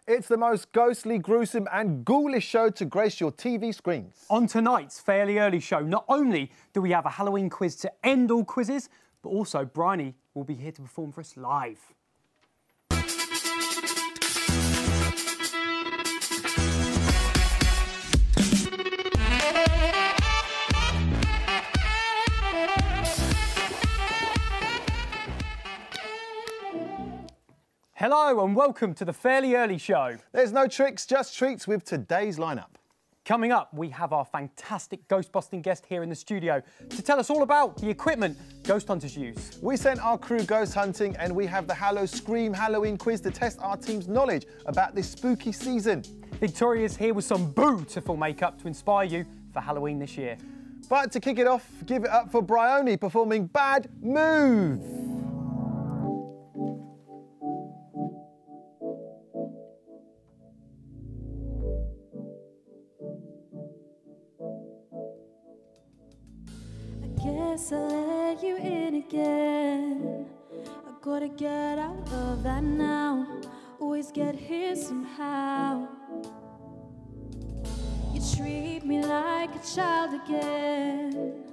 It's the most ghostly, gruesome and ghoulish show to grace your TV screens. On tonight's Fairly Early show, not only do we have a Halloween quiz to end all quizzes, but also Bryony will be here to perform for us live. Hello and welcome to the Fairly Early show. There's no tricks, just treats with today's lineup. Coming up, we have our fantastic ghost-busting guest here in the studio to tell us all about the equipment ghost hunters use. We sent our crew ghost hunting and we have the Hallow Scream Halloween quiz to test our team's knowledge about this spooky season. Victoria's here with some beautiful makeup to inspire you for Halloween this year. But to kick it off, give it up for Bryony performing Bad Move. Guess I'll let you in again. I gotta get out of that now. Always get here somehow. You treat me like a child again,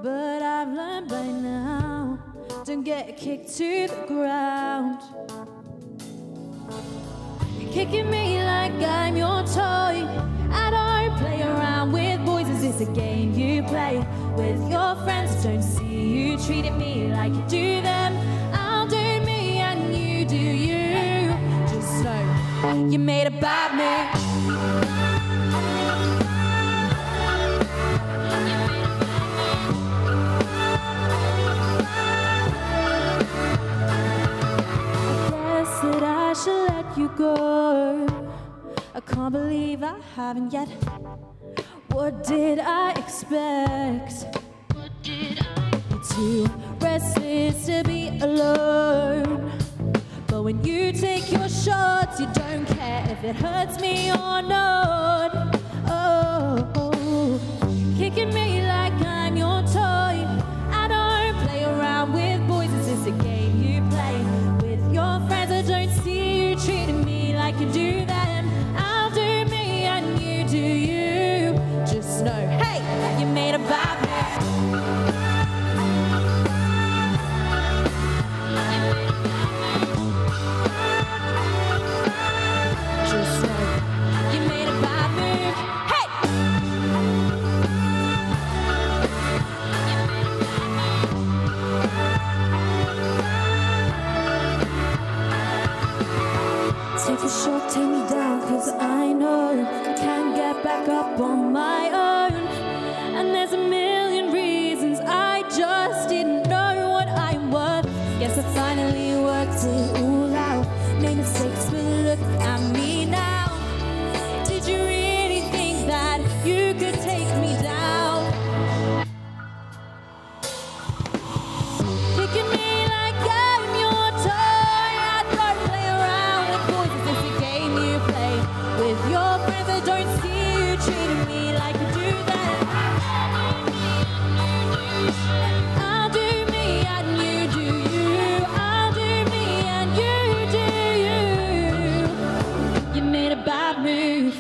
but I've learned by now, don't get kicked to the ground. You're kicking me like I'm your toy. I don't play around with boys. Is this a game you play with your friends? I don't see you treating me like you do them. I'll do me and you do you. Just know you made a bad move. I guess that I should let you go. I can't believe I haven't yet. What did I expect? You're too restless to be alone. But when you take your shots, you don't care if it hurts me or not. Oh, kicking me like I'm your toy. I don't play around with boys. Is this a game you play with your friends? I don't see you treating me like you do them. I'll do me and you do you. Just know, hey, you made a bad move. Just know, you made a bad move. Hey! Take a shot, take me down, 'cause I know I can't get back up on my own. And there's a million reasons I just didn't know what I'm worth. Guess I finally worked it all out. Made mistakes, but look at me now. Did you really think that you could take me down? Kicking me like I'm your toy. I don't play around with boys. Is this a game you play with your friends? I don't see you treating me like you do that. I'll do me and you do you. I'll do me and you do you. You made a bad move.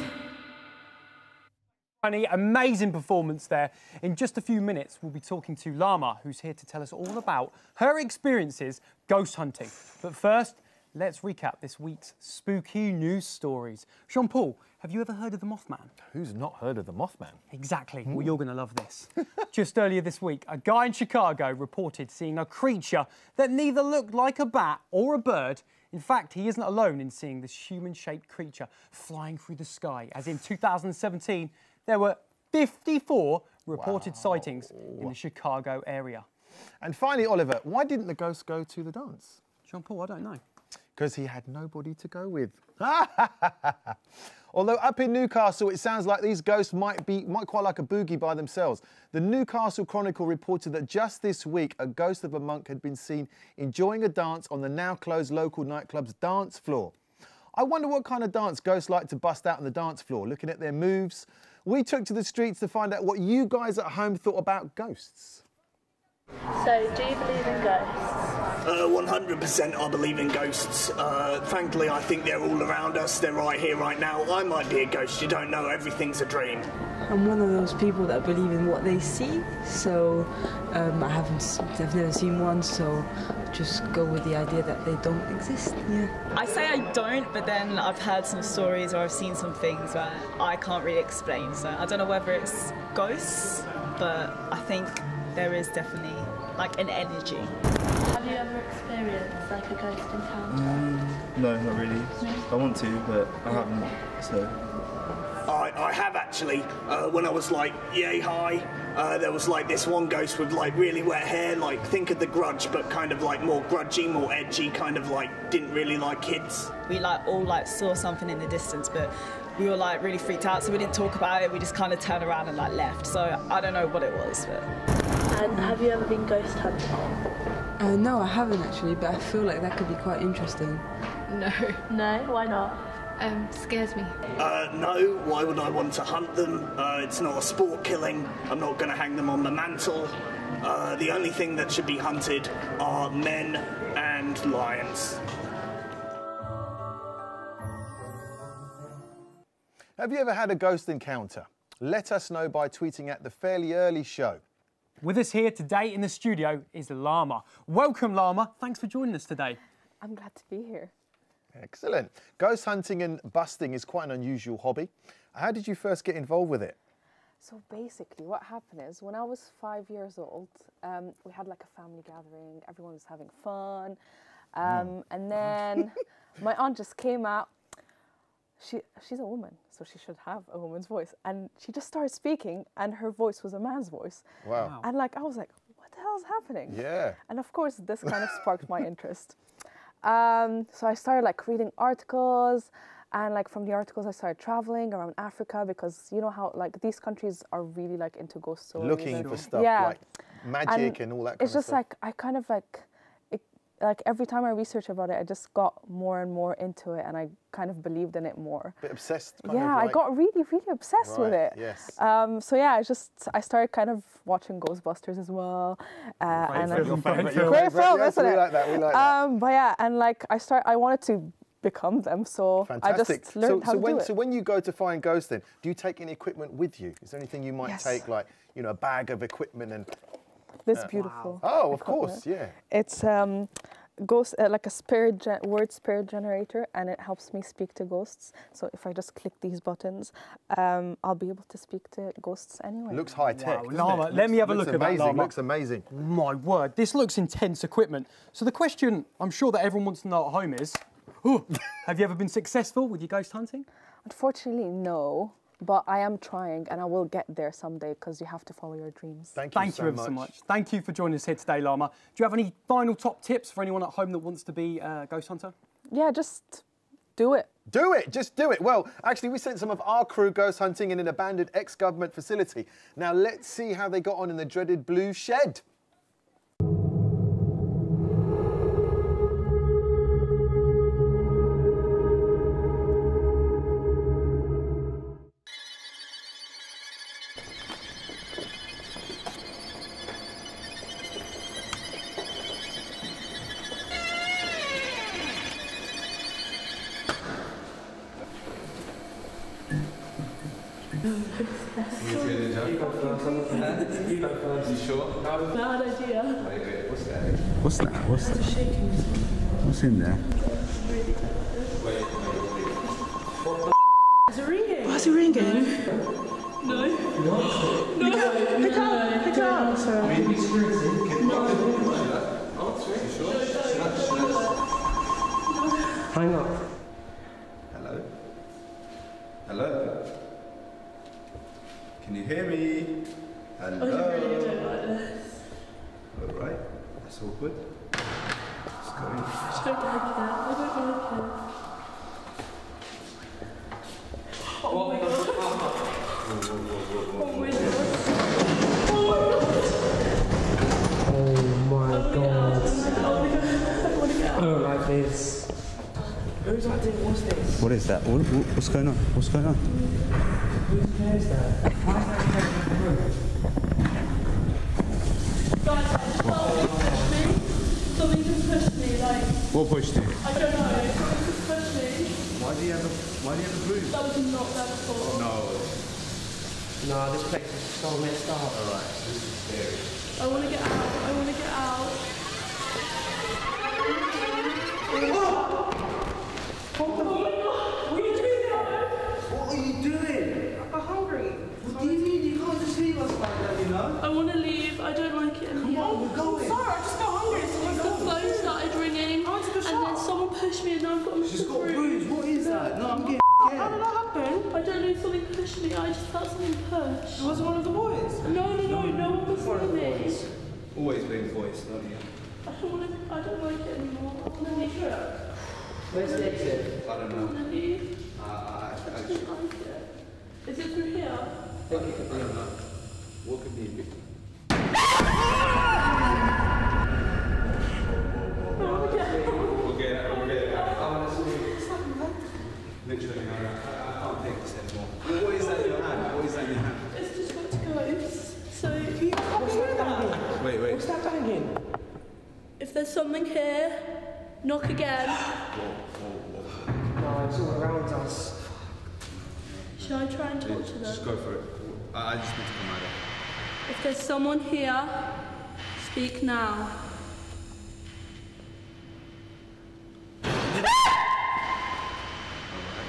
Bryony, amazing performance there. In just a few minutes, we'll be talking to Lama, who's here to tell us all about her experiences ghost hunting. But first, let's recap this week's spooky news stories. Jean-Paul, have you ever heard of the Mothman? Who's not heard of the Mothman? Exactly. Well, you're going to love this. Just earlier this week, a guy in Chicago reported seeing a creature that neither looked like a bat or a bird. In fact, he isn't alone in seeing this human-shaped creature flying through the sky, as in 2017, there were 54 reported sightings in the Chicago area. And finally, Oliver, why didn't the ghost go to the dance? Jean-Paul, I don't know. Because he had nobody to go with. Although up in Newcastle, it sounds like these ghosts might quite like a boogie by themselves. The Newcastle Chronicle reported that just this week, a ghost of a monk had been seen enjoying a dance on the now closed local nightclub's dance floor. I wonder what kind of dance ghosts like to bust out on the dance floor, looking at their moves. We took to the streets to find out what you guys at home thought about ghosts. So, do you believe in ghosts? 100% I believe in ghosts. Frankly, I think they're all around us. They're right here, right now. I might be a ghost. You don't know. Everything's a dream. I'm one of those people that believe in what they see. So I've never seen one. So just go with the idea that they don't exist. Yeah. I say I don't, but then I've heard some stories or I've seen some things where I can't really explain. So I don't know whether it's ghosts, but I think there is definitely like an energy. Have you ever experienced like a ghost encounter? No, not really. No? I want to, but I haven't, so... I have actually. When I was like yay high, there was like this one ghost with like really wet hair, like think of The Grudge, but kind of like more grudgy, more edgy, kind of like didn't really like kids. We like all like saw something in the distance, but we were like really freaked out, so we didn't talk about it. We just kind of turned around and like left. So I don't know what it was, but. And have you ever been ghost hunting? No, I haven't actually, but I feel like that could be quite interesting. No. No? Why not? Scares me. No, why would I want to hunt them? It's not a sport killing. I'm not going to hang them on the mantle. The only thing that should be hunted are men and lions. Have you ever had a ghost encounter? Let us know by tweeting at The Fairly Early Show. With us here today in the studio is Llama. Welcome, Llama. Thanks for joining us today. I'm glad to be here. Excellent. Ghost hunting and busting is quite an unusual hobby. How did you first get involved with it? So basically what happened is when I was 5 years old, we had like a family gathering, everyone was having fun. And then my aunt just came out. She's a woman, so she should have a woman's voice. And she just started speaking and her voice was a man's voice. Wow. And like, I was like, what the hell is happening? Yeah. And of course, this kind of sparked my interest. So I started like reading articles, and like from the articles I started traveling around Africa, because you know how like these countries are really like into ghost stories. Looking for stuff like magic and all that kind of stuff. It's just like, I kind of like every time I researched about it, I just got more and more into it, and I kind of believed in it more. Bit obsessed. I got really, really obsessed with it. Yes. So yeah, I started kind of watching Ghostbusters as well. Great film, isn't it? We like that. We like that. But yeah, and like I wanted to become them, so fantastic. I just learned how to do it. So when you go to find ghosts, then do you take any equipment with you? Is there anything you might take, like a bag of equipment and? This beautiful. Oh, of course, yeah. It's ghost like a word spirit generator, and it helps me speak to ghosts. So if I just click these buttons, I'll be able to speak to ghosts anyway. Looks high tech. Wow, Llama, let me have a look at that, Llama. Looks amazing. My word, this looks intense equipment. So the question I'm sure that everyone wants to know at home is, have you ever been successful with your ghost hunting? Unfortunately, no. But I am trying, and I will get there someday, because you have to follow your dreams. Thank you ever so much. Thank you for joining us here today, Llama. Do you have any final top tips for anyone at home that wants to be a ghost hunter? Yeah, just do it. Do it, just do it. Well, actually, we sent some of our crew ghost hunting in an abandoned ex-government facility. Now, let's see how they got on in the dreaded blue shed. You sure? Bad idea. What's that? What's in there? Is it ringing? Why is it ringing? No. Pick up. Hang up. Hello? Hello? Can you hear me? Hello? I really don't like this. Alright, that's all good. Let's go in. I don't like it. I don't like it. Oh my god. Oh my god. Oh my god. I want to get out. I don't like this. Who's idea was this? What is that? What's going on? What's going on? Whose hair is that? Why is that hair in the room? Guys, What pushed you? I don't know. Someone just pushed me. Why do you have a bruise? That was not there before. No. No, this place is so messed up. Alright, this is scary. I want to get out. I want to get out. Oh my God! What are you doing now? What are you doing? I'm hungry. What do you mean? You can't just leave us like that, you know? I want to leave. I don't like it anymore. Come on, we're going. I'm sorry, I just got hungry. The phone started ringing, and then someone pushed me, and now I've got a She's got a bruise. What is that? No, I'm getting How did that happen? I don't know, something pushed me. I just felt something push. It wasn't one of the boys. No one was One of with the me. boys. Always blame the boys, don't you? I don't like it anymore. I want to leave. Where's the exit? I don't I know. want to leave. I I don't like it. Is it through here? don't know. What could be? We'll get it. Literally, I can't take this anymore. What is that in your hand? What is that in your hand? It's just got to go. So, Wait. What's that banging? if there's something here, knock again. No, it's all around us. Should I try and talk to them? Just go for it. I just need to come out of If there's someone here, speak now.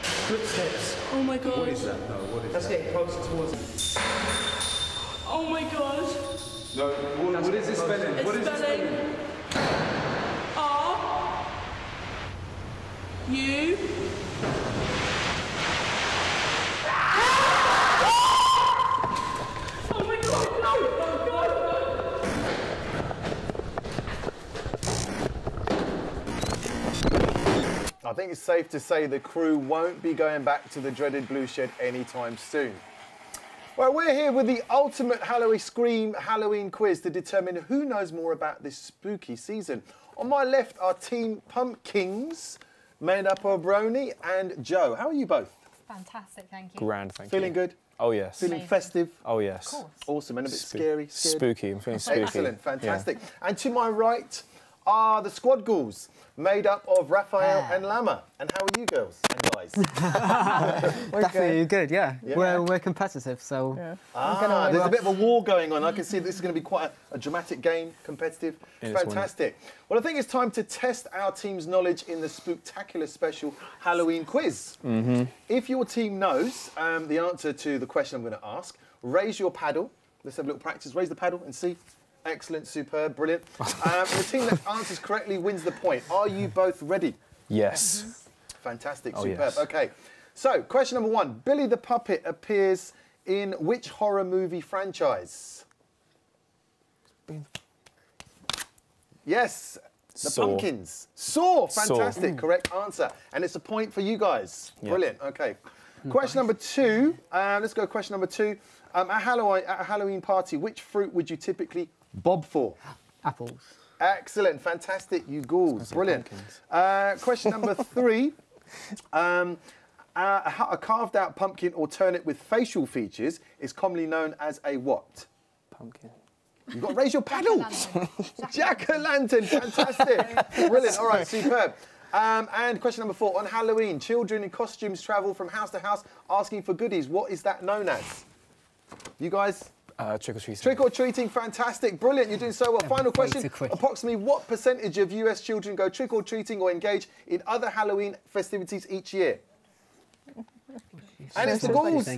Footsteps. Oh my god. What is that? No, what is That's that? getting closer towards us. Oh my god. No, what is this spelling? It's What is this spelling R U. Oh my god, no! Oh god, I think it's safe to say the crew won't be going back to the dreaded blue shed anytime soon. Well, we're here with the ultimate Halloween quiz to determine who knows more about this spooky season. On my left are Team Pumpkins, made up of BRYONY and Joe. How are you both? Fantastic, thank you. Grand, thank Feeling you. good? Oh, yes. Feeling festive? Oh, yes. Of course. Awesome, and a bit scary? Scared? Spooky, I'm feeling spooky. Excellent, fantastic. Yeah. And to my right are the squad ghouls, made up of Raphael and Lama. And how are you girls and guys? We're definitely good, yeah. We're competitive, so... Yeah. There's a bit of a war going on. I can see this is going to be quite a dramatic game, competitive. Fantastic. Well, I think it's time to test our team's knowledge in the Spooktacular Special Halloween quiz. If your team knows the answer to the question I'm going to ask, raise your paddle. Let's have a little practice. Raise the paddle and see. Excellent, superb, brilliant. The team that answers correctly wins the point. Are you both ready? Yes. Fantastic, Oh, superb. yes. Okay, so question number one. Billy the Puppet appears in which horror movie franchise? Yes, the Saw. Pumpkins. Saw, Saw. fantastic, correct answer. And it's a point for you guys. Yeah. Brilliant, okay. Question number two, let's go question number two. At a Halloween party, which fruit would you typically bob for? Apples. Excellent, fantastic, you ghouls, brilliant. Question number three. A carved out pumpkin or turnip with facial features is commonly known as a what? Pumpkin. You've got to raise your paddle. Jack-o'-lantern, fantastic. Brilliant, all right, superb. And question number four. On Halloween, children in costumes travel from house to house asking for goodies. What is that known as? You guys? Trick-or-treating. Trick-or-treating, fantastic, brilliant, you're doing so well. Final question, approximately what percentage of US children go trick-or-treating or engage in other Halloween festivities each year? And it's the ghouls.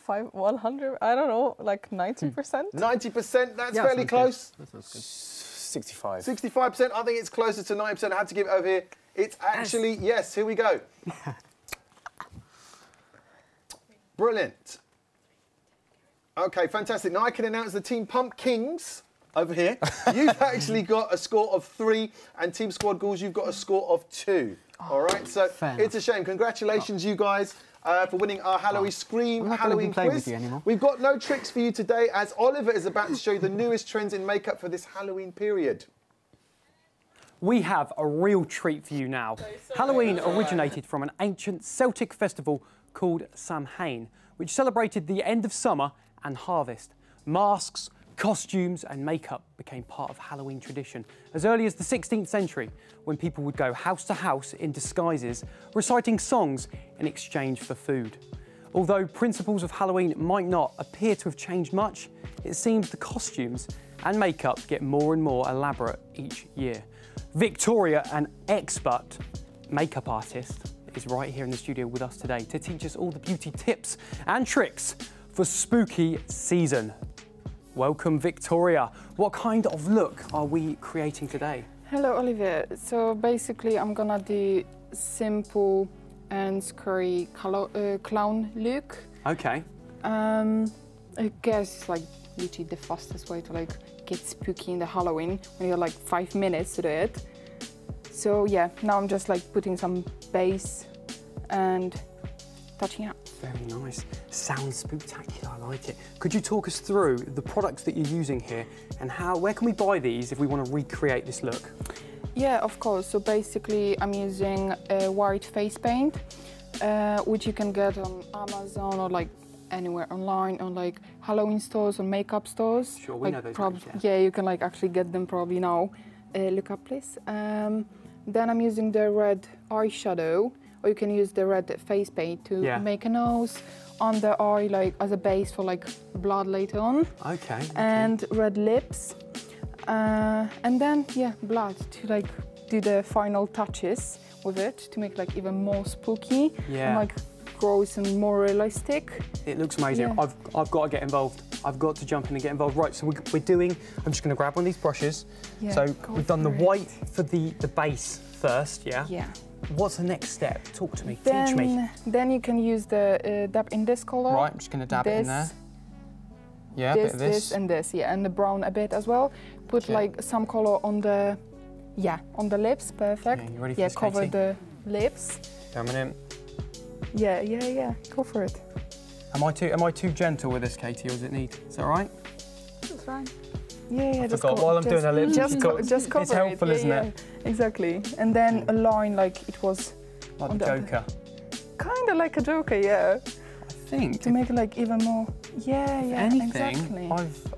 100, I don't know, like 90%? 90%, that's fairly close. That sounds good. 65. 65%, I think it's closer to 90%. I had to give it over here. It's actually, yes, here we go. Brilliant. Okay, fantastic. Now I can announce the Team Pumpkins over here. You've actually got a score of 3, and Team Squad Ghouls, you've got a score of 2. All right, so it's a shame. Congratulations, you guys, for winning our Halloween quiz. We've got no tricks for you today, as Oliver is about to show you the newest trends in makeup for this Halloween period. We have a real treat for you now. Halloween originated from an ancient Celtic festival called Samhain, which celebrated the end of summer and harvest. Masks, Costumes and makeup became part of Halloween tradition as early as the 16th century, when people would go house to house in disguises, reciting songs in exchange for food. Although principles of Halloween might not appear to have changed much, it seems the costumes and makeup get more and more elaborate each year. Victoria, an expert makeup artist, is right here in the studio with us today to teach us all the beauty tips and tricks for spooky season. Welcome, Victoria. What kind of look are we creating today? Hello, Olivier. So basically, I'm gonna do simple and scary clown look. Okay. I guess it's like literally the fastest way to like get spooky in the Halloween when you have like 5 minutes to do it. So yeah, now I'm just like putting some base and touching up. Very nice. Sounds spooktacular, I like it. Could you talk us through the products that you're using here and where can we buy these if we want to recreate this look? Yeah, of course. So basically I'm using white face paint, which you can get on Amazon or like anywhere online, on like Halloween stores or makeup stores. Sure, we like, know those names, yeah, you can like actually get them probably now. Look up, please. Then I'm using the red eyeshadow, or you can use the red face paint to make a nose on the eye, like as a base for like blood later on. Okay. And red lips, and then blood to like do the final touches with it to make like even more spooky and like gross and more realistic. It looks amazing. Yeah. I've got to get involved. I've got to jump in and get involved. Right, so we're doing. I'm just going to grab one of these brushes. Yeah, so we've done the white for the base first. Yeah. Yeah. What's the next step? Talk to me, teach me. Then you can use the dab in this color. Right, I'm just going to dab it in there. Yeah, this, a bit of this. This and this, and the brown a bit as well. Put like some color on the, on the lips, perfect. Yeah, you ready for this, cover Katie? the lips. Coming in. Yeah, go for it. Am I too gentle with this, Katie, or does it need? Is that all right? That's fine. Yeah, I forgot while I'm doing her lips. Just cover it's helpful, isn't it? Exactly. And then a line like it was like the Joker. Kind of like a Joker, yeah. I think. To make it like even more. Yeah, anything, exactly.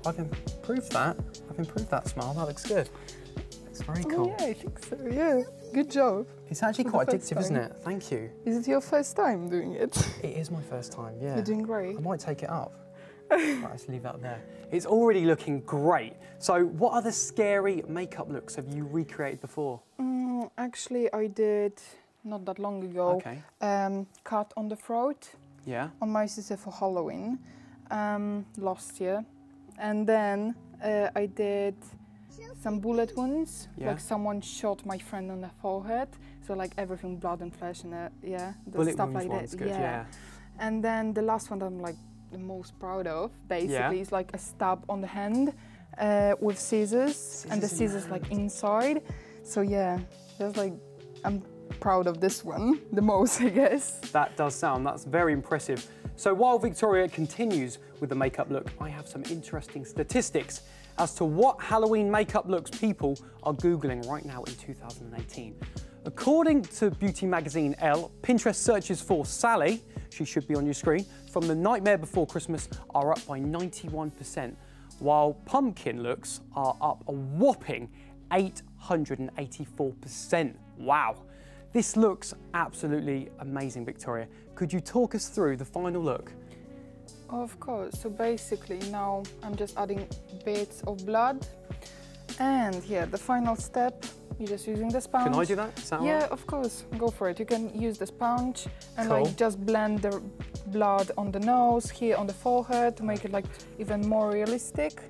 I've improved that. I've improved that smile. That looks good. It's very cool. Yeah, I think so. Yeah. Good job. It's actually quite addictive, isn't it? Thank you. Is it your first time doing it? It is my first time, yeah. You're doing great. I might take it up. Right, let's leave that there. It's already looking great. So what other scary makeup looks have you recreated before? Actually, I did, not that long ago, cut on the throat. Yeah. On my sister for Halloween last year. And then I did some bullet wounds, like someone shot my friend on the forehead, so like everything blood and flesh and the bullet stuff wounds like that. Good, yeah. And then the last one that I'm like the most proud of, basically, is like a stab on the hand with scissors and the scissors like inside. So yeah, that's like I'm proud of this one the most, I guess. That's very impressive. So while Victoria continues with the makeup look, I have some interesting statistics as to what Halloween makeup looks people are Googling right now in 2018. According to beauty magazine Elle, Pinterest searches for Sally, she should be on your screen, from The Nightmare Before Christmas are up by 91%, while pumpkin looks are up a whopping 884%. Wow. This looks absolutely amazing, Victoria. Could you talk us through the final look? Of course. So basically now I'm just adding bits of blood. And the final step, you're just using the sponge. Can I do that? Is that yeah, right? of course. Go for it. You can use the sponge and like just blend the blood on the nose, here on the forehead to make it like even more realistic.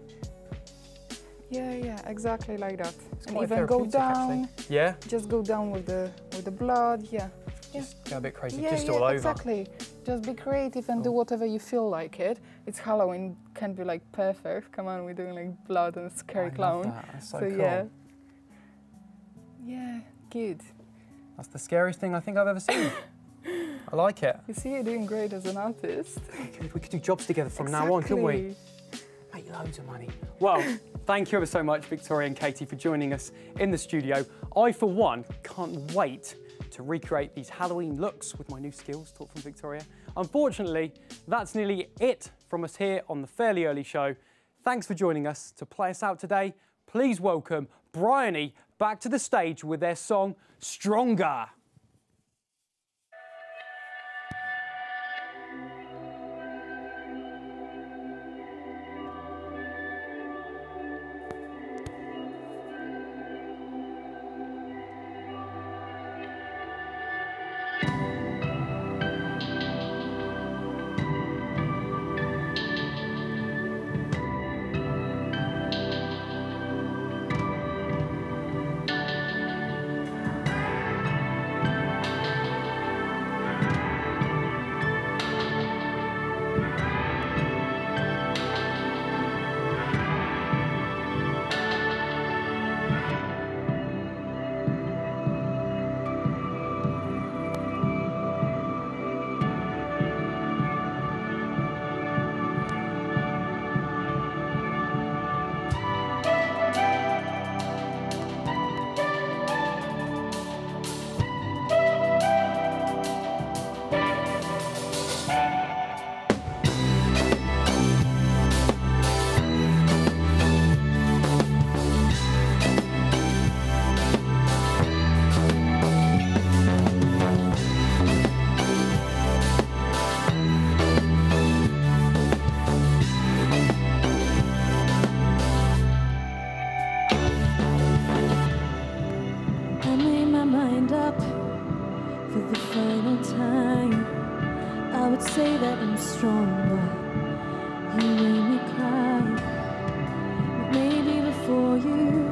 Yeah, exactly like that. And even go down. Actually. Yeah. Just go down with the blood. Just go a bit crazy, just all over. Exactly. Just be creative and do whatever you feel like it. It's Halloween, can't be like perfect. Come on, we're doing like blood and scary clown. Love that. That's so cool. Yeah, good. That's the scariest thing I think I've ever seen. I like it. You see, you're doing great as an artist. We could do jobs together from now on, couldn't we? Make loads of money. Well, thank you ever so much, Victoria and Katie, for joining us in the studio. I, for one, can't wait to recreate these Halloween looks with my new skills taught from Victoria. Unfortunately, that's nearly it from us here on the Fairly Early Show. Thanks for joining us. To play us out today, please welcome BRYONY back to the stage with their song Stronger. Say that I'm stronger. You made me cry. Maybe before you,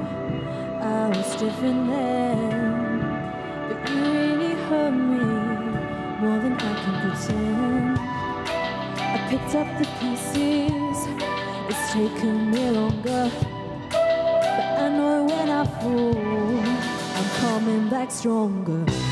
I was different then. But you really hurt me more than I can pretend. I picked up the pieces. It's taken me longer, but I know when I fall, I'm coming back stronger.